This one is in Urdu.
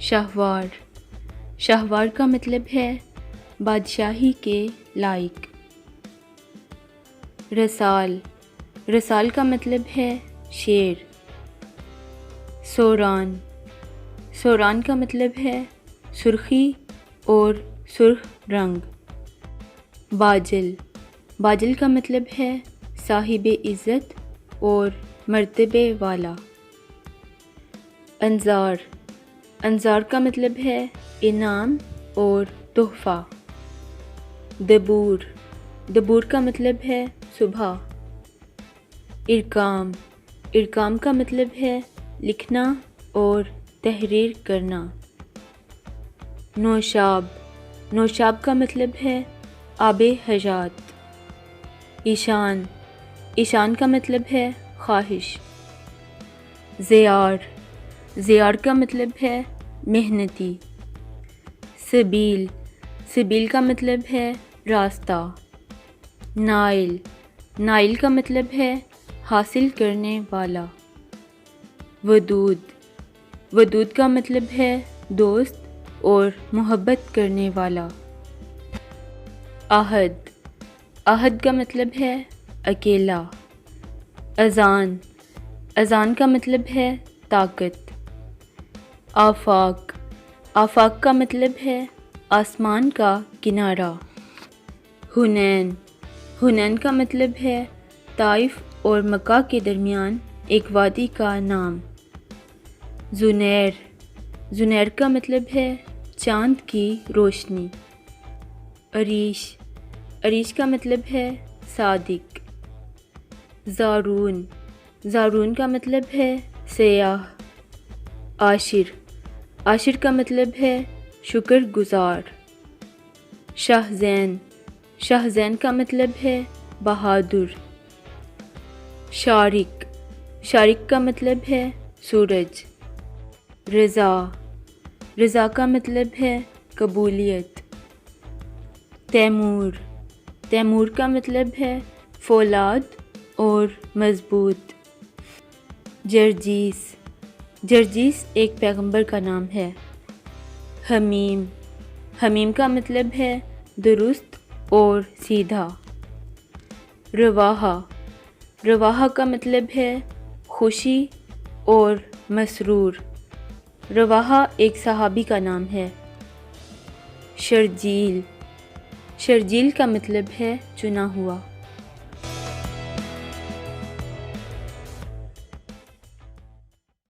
شاہوار، شاہوار کا مطلب ہے بادشاہی کے لائق۔ رسال، رسال کا مطلب ہے شیر۔ سوران، سوران کا مطلب ہے سرخی اور سرخ رنگ۔ باجل، باجل کا مطلب ہے صاحب عزت اور مرتبے والا۔ انظار، انظار کا مطلب ہے انعام اور تحفہ۔ دبور، دبور کا مطلب ہے صبح۔ ارکام، ارکام کا مطلب ہے لکھنا اور تحریر کرنا۔ نوشاب، نوشاب کا مطلب ہے آب حیات۔ ایشان، ایشان کا مطلب ہے خواہش۔ زیار، زیار کا مطلب ہے محنتی۔ سبیل، سبیل کا مطلب ہے راستہ۔ نائل، نائل کا مطلب ہے حاصل کرنے والا۔ ودود، ودود کا مطلب ہے دوست اور محبت کرنے والا۔ عہد، عہد کا مطلب ہے اکیلا۔ اذان، اذان کا مطلب ہے طاقت۔ آفاق، آفاق کا مطلب ہے آسمان کا کنارہ۔ حنین، حنین کا مطلب ہے طائف اور مکہ کے درمیان ایک وادی کا نام۔ زنیر، زنیر کا مطلب ہے چاند کی روشنی۔ عریش، عریش کا مطلب ہے صادق۔ زارون، زارون کا مطلب ہے سیاح۔ عاشر، عاشر کا مطلب ہے شکر گزار۔ شاہ زین، شاہ زین کا مطلب ہے بہادر۔ شارق، شارق کا مطلب ہے سورج۔ رضا، رضا کا مطلب ہے قبولیت۔ تیمور، تیمور کا مطلب ہے فولاد اور مضبوط۔ جرجیس، جرجیس ایک پیغمبر کا نام ہے۔ حمیم، حمیم کا مطلب ہے درست اور سیدھا۔ رواحہ، رواحہ کا مطلب ہے خوشی اور مسرور۔ رواحہ ایک صحابی کا نام ہے۔ شرجیل، شرجیل کا مطلب ہے چنا ہوا۔